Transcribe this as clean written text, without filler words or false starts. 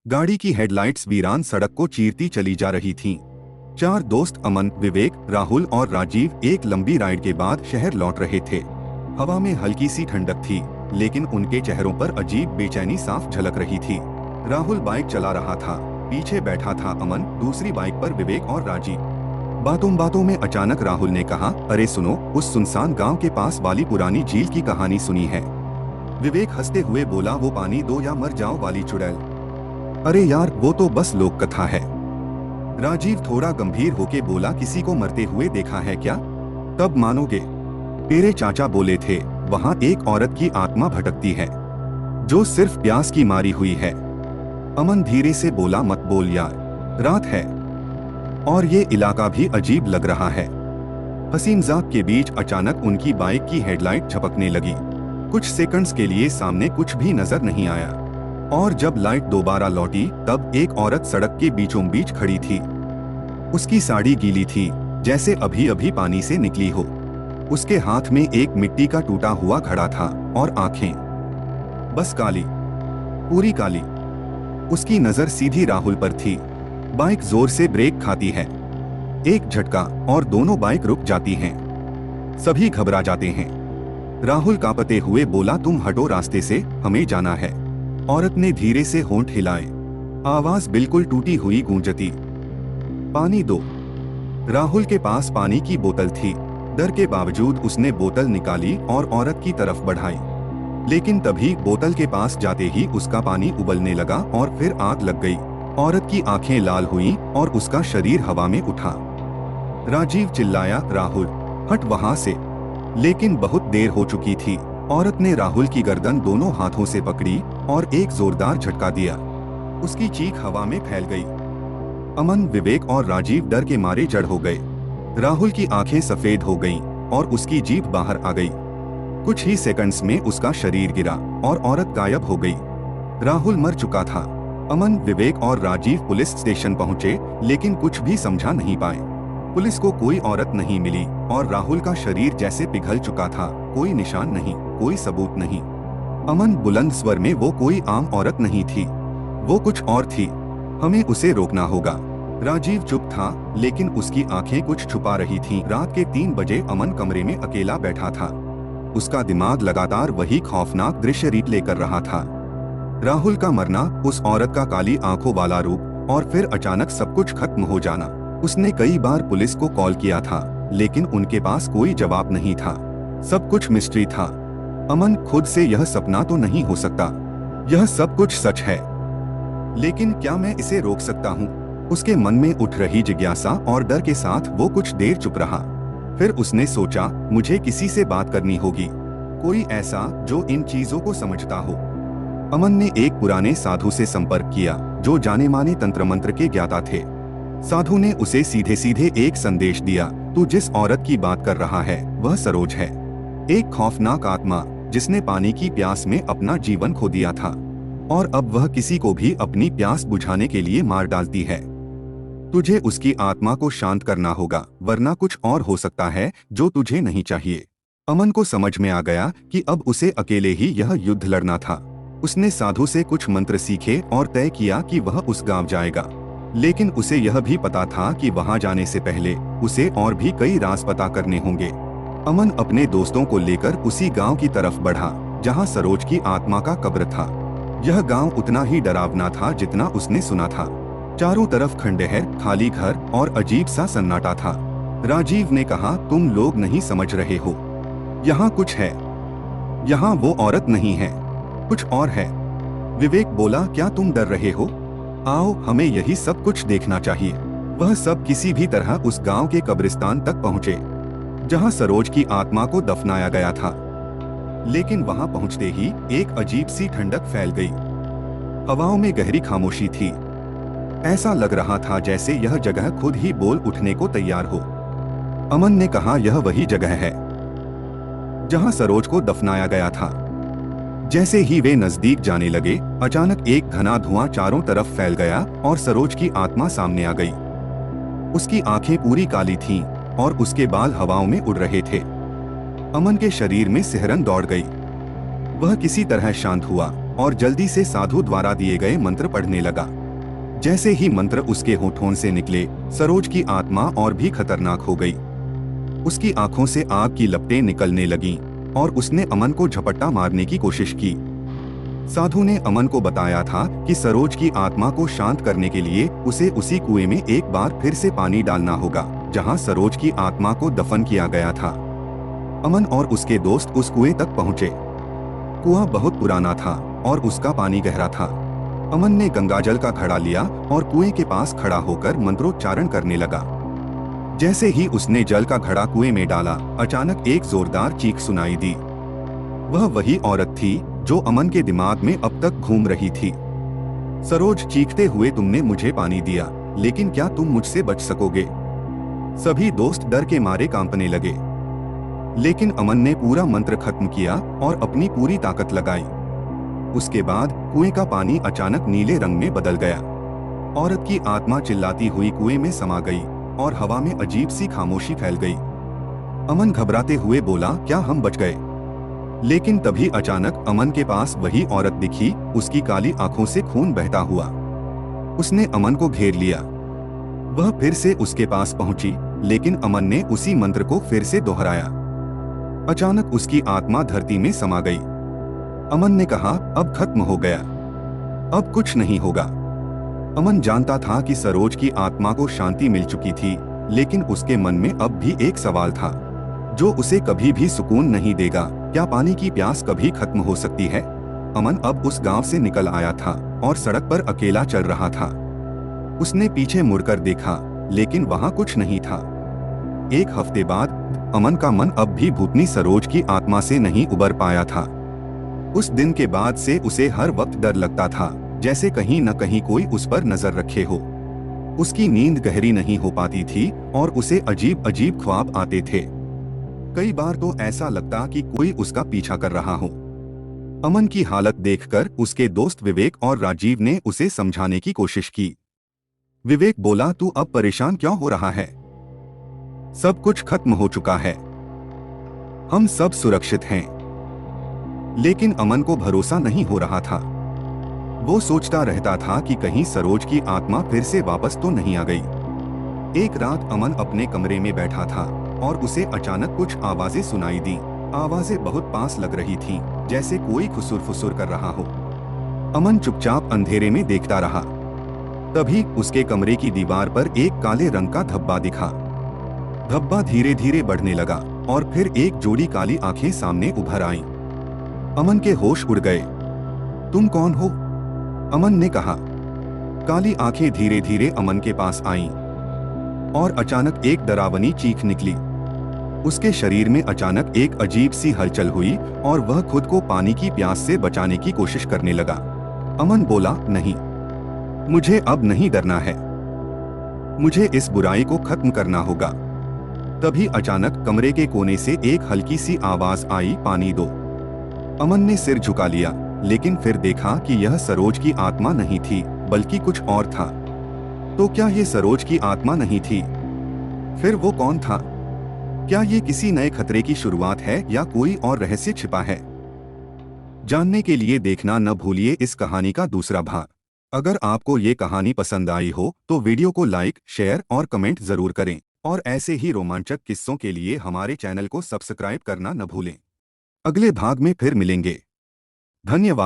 गाड़ी की हेडलाइट्स वीरान सड़क को चीरती चली जा रही थीं। चार दोस्त अमन, विवेक, राहुल और राजीव एक लंबी राइड के बाद शहर लौट रहे थे। हवा में हल्की सी ठंडक थी, लेकिन उनके चेहरों पर अजीब बेचैनी साफ झलक रही थी। राहुल बाइक चला रहा था, पीछे बैठा था अमन, दूसरी बाइक पर विवेक और राजीव। बातों बातों में अचानक राहुल ने कहा, अरे सुनो, उस सुनसान गांव के पास वाली पुरानी झील की कहानी सुनी है? विवेक हंसते हुए बोला, वो पानी दो या मर जाओ वाली चुड़ैल। अरे यार, वो तो बस लोक कथा है। राजीव थोड़ा गंभीर होके बोला, किसी को मरते हुए देखा है क्या? तब मानोगे। तेरे चाचा बोले थे, वहाँ एक औरत की आत्मा भटकती है जो सिर्फ प्यास की मारी हुई है। अमन धीरे से बोला, मत बोल यार, रात है और ये इलाका भी अजीब लग रहा है। हंसी मजाक के बीच अचानक उनकी बाइक की हेडलाइट झपकने लगी। कुछ सेकंड्स के लिए सामने कुछ भी नजर नहीं आया, और जब लाइट दोबारा लौटी तब एक औरत सड़क के बीचों बीच खड़ी थी। उसकी साड़ी गीली थी, जैसे अभी अभी पानी से निकली हो। उसके हाथ में एक मिट्टी का टूटा हुआ घड़ा था और आंखें बस काली, पूरी काली। उसकी नजर सीधी राहुल पर थी। बाइक जोर से ब्रेक खाती है, एक झटका और दोनों बाइक रुक जाती हैं। सभी घबरा जाते हैं। राहुल कांपते हुए बोला, तुम हटो रास्ते से, हमें जाना है। औरत ने धीरे से होंठ हिलाए, आवाज बिल्कुल टूटी हुई गूंजती। पानी दो। राहुल के पास पानी की बोतल थी। डर के बावजूद उसने बोतल निकाली और औरत की तरफ बढ़ाई, लेकिन तभी बोतल के पास जाते ही उसका पानी उबलने लगा और फिर आग लग गई। औरत की आंखें लाल हुईं और उसका शरीर हवा में उठा। राजीव चिल्लाया, राहुल हट वहां से, लेकिन बहुत देर हो चुकी थी। औरत ने राहुल की गर्दन दोनों हाथों से पकड़ी और एक जोरदार झटका दिया। उसकी चीख हवा में फैल गई। अमन, विवेक और राजीव डर के मारे जड़ हो गए। राहुल की आंखें सफेद हो गईं और उसकी जीभ बाहर आ गई। कुछ ही सेकंड्स में उसका शरीर गिरा और औरत गायब हो गई। राहुल मर चुका था। अमन, विवेक और राजीव पुलिस स्टेशन पहुंचे, लेकिन कुछ भी समझा नहीं पाए। पुलिस को कोई औरत नहीं मिली और राहुल का शरीर जैसे पिघल चुका था। कोई निशान नहीं, कोई सबूत नहीं। अमन बुलंद स्वर में, वो कोई आम औरत नहीं थी, वो कुछ और थी। हमें उसे रोकना होगा। राजीव चुप था, लेकिन उसकी आंखें कुछ छुपा रही थीं। रात के 3 बजे अमन कमरे में अकेला बैठा था। उसका दिमाग लगातार वही खौफनाक दृश्य रिप्ले कर रहा था। राहुल का मरना, उस औरत का काली आंखों वाला रूप, और फिर अचानक सब कुछ खत्म हो जाना। उसने कई बार पुलिस को कॉल किया था, लेकिन उनके पास कोई जवाब नहीं था। सब कुछ मिस्ट्री था। अमन, खुद से यह सपना तो नहीं हो सकता, यह सब कुछ सच है। लेकिन क्या मैं इसे रोक सकता हूँ? उसके मन में उठ रही जिज्ञासा और डर के साथ वो कुछ देर चुप रहा। फिर उसने सोचा, मुझे किसी से बात करनी होगी, कोई ऐसा जो इन चीजों को समझता हो। अमन ने एक पुराने साधु से संपर्क किया, जो जाने माने तंत्र मंत्र के ज्ञाता थे। साधु ने उसे सीधे सीधे एक संदेश दिया, तू जिस औरत की बात कर रहा है वह सरोज है, एक खौफनाक आत्मा जिसने पानी की प्यास में अपना जीवन खो दिया था, और अब वह किसी को भी अपनी प्यास बुझाने के लिए मार डालती है। तुझे उसकी आत्मा को शांत करना होगा, वरना कुछ और हो सकता है जो तुझे नहीं चाहिए। अमन को समझ में आ गया कि अब उसे अकेले ही यह युद्ध लड़ना था। उसने साधु से कुछ मंत्र सीखे और तय किया कि वह उस गांव जाएगा, लेकिन उसे यह भी पता था कि वहां जाने से पहले उसे और भी कई राज पता करने होंगे। अमन अपने दोस्तों को लेकर उसी गांव की तरफ बढ़ा जहां सरोज की आत्मा का कब्र था। यह गांव उतना ही डरावना था जितना उसने सुना था। चारों तरफ खंडहर, खाली घर और अजीब सा सन्नाटा था। राजीव ने कहा, तुम लोग नहीं समझ रहे हो, यहाँ कुछ है। यहाँ वो औरत नहीं है, कुछ और है। विवेक बोला, क्या तुम डर रहे हो? आओ, हमें यही सब कुछ देखना चाहिए। वह सब किसी भी तरह उस गांव के कब्रिस्तान तक पहुँचे जहाँ सरोज की आत्मा को दफनाया गया था। लेकिन वहां पहुंचते ही एक अजीब सी ठंडक फैल गई। हवाओं में गहरी खामोशी थी। ऐसा लग रहा था जैसे यह जगह खुद ही बोल उठने को तैयार हो। अमन ने कहा, यह वही जगह है जहां सरोज को दफनाया गया था। जैसे ही वे नजदीक जाने लगे, अचानक एक घना धुआं चारों तरफ फैल गया और सरोज की आत्मा सामने आ गई। उसकी आंखें पूरी काली थीं और उसके बाल हवाओं में उड़ रहे थे। अमन के शरीर में सिहरन दौड़ गई। वह किसी तरह शांत हुआ और जल्दी से साधु द्वारा दिए गए मंत्र पढ़ने लगा। जैसे ही मंत्र उसके होठों से निकले, सरोज की आत्मा और भी खतरनाक हो गई। उसकी आंखों से आग की लपटें निकलने लगीं और उसने अमन को झपट्टा मारने की कोशिश की। साधु ने अमन को बताया था कि सरोज की आत्मा को शांत करने के लिए उसे उसी कुएं में एक बार फिर से पानी डालना होगा जहां सरोज की आत्मा को दफन किया गया था। अमन और उसके दोस्त उस कुएं तक पहुंचे। कुआं बहुत पुराना था और उसका पानी गहरा था। अमन ने गंगाजल का घड़ा लिया और कुएं के पास खड़ा होकर मंत्रोच्चारण करने लगा। जैसे ही उसने जल का घड़ा कुएं में डाला, अचानक एक जोरदार चीख सुनाई दी। वह वही औरत थी जो अमन के दिमाग में अब तक घूम रही थी। सरोज चीखते हुए, तुमने मुझे पानी दिया, लेकिन क्या तुम मुझसे बच सकोगे? सभी दोस्त डर के मारे कांपने लगे। लेकिन अमन ने पूरा मंत्र खत्म किया और अपनी पूरी ताकत लगाई। उसके बाद कुएं का पानी अचानक नीले रंग में बदल गया। औरत की आत्मा चिल्लाती हुई कुएं में समा गई और हवा में अजीब सी खामोशी फैल गई। अमन घबराते हुए बोला, क्या हम बच गए? लेकिन तभी अचानक अमन के पास वही औरत दिखी, उसकी काली आंखों से खून बहता हुआ। उसने अमन को घेर लिया। वह फिर से उसके पास पहुंची, लेकिन अमन ने उसी मंत्र को फिर से दोहराया। अचानक उसकी आत्मा धरती में समा गई। अमन ने कहा, अब खत्म हो गया, अब कुछ नहीं होगा। अमन जानता था कि सरोज की आत्मा को शांति मिल चुकी थी, लेकिन उसके मन में अब भी एक सवाल था जो उसे कभी भी सुकून नहीं देगा। क्या पानी की प्यास कभी खत्म हो सकती है? अमन अब उस गांव से निकल आया था और सड़क पर अकेला चल रहा था। उसने पीछे मुड़कर देखा, लेकिन वहां कुछ नहीं था। एक हफ्ते बाद अमन का मन अब भी भूतनी सरोज की आत्मा से नहीं उबर पाया था। उस दिन के बाद से उसे हर वक्त डर लगता था, जैसे कहीं न कहीं कोई उस पर नजर रखे हो। उसकी नींद गहरी नहीं हो पाती थी और उसे अजीब अजीब ख्वाब आते थे। कई बार तो ऐसा लगता कि कोई उसका पीछा कर रहा हो। अमन की हालत देखकर उसके दोस्त विवेक और राजीव ने उसे समझाने की कोशिश की। विवेक बोला, तू अब परेशान क्यों हो रहा है? सब कुछ खत्म हो चुका है, हम सब सुरक्षित हैं। लेकिन अमन को भरोसा नहीं हो रहा था। वो सोचता रहता था कि कहीं सरोज की आत्मा फिर से वापस तो नहीं आ गई। एक रात अमन अपने कमरे में बैठा था और उसे अचानक कुछ आवाजें सुनाई दी। आवाजें बहुत पास लग रही थीं, जैसे कोई खुसुर फुसुर कर रहा हो। अमन चुपचाप अंधेरे में देखता रहा। तभी उसके कमरे की दीवार पर एक काले रंग का धब्बा दिखा। धब्बा धीरे धीरे बढ़ने लगा और फिर एक जोड़ी काली आंखें सामने उभर आईं। अमन के होश उड़ गए। तुम कौन हो? अमन ने कहा। काली आंखें धीरे धीरे अमन के पास आईं और अचानक एक डरावनी चीख निकली। उसके शरीर में अचानक एक अजीब सी हलचल हुई और वह खुद को पानी की प्यास से बचाने की कोशिश करने लगा। अमन बोला, नहीं, मुझे अब नहीं डरना है, मुझे इस बुराई को खत्म करना होगा। तभी अचानक कमरे के कोने से एक हल्की सी आवाज आई, पानी दो। अमन ने सिर झुका लिया, लेकिन फिर देखा कि यह सरोज की आत्मा नहीं थी, बल्कि कुछ और था। तो क्या ये सरोज की आत्मा नहीं थी? फिर वो कौन था? क्या ये किसी नए खतरे की शुरुआत है या कोई और रहस्य छिपा है? जानने के लिए देखना न भूलिए इस कहानी का दूसरा भाग। अगर आपको ये कहानी पसंद आई हो तो वीडियो को लाइक, शेयर और कमेंट जरूर करें और ऐसे ही रोमांचक किस्सों के लिए हमारे चैनल को सब्सक्राइब करना न भूलें। अगले भाग में फिर मिलेंगे। धन्यवाद।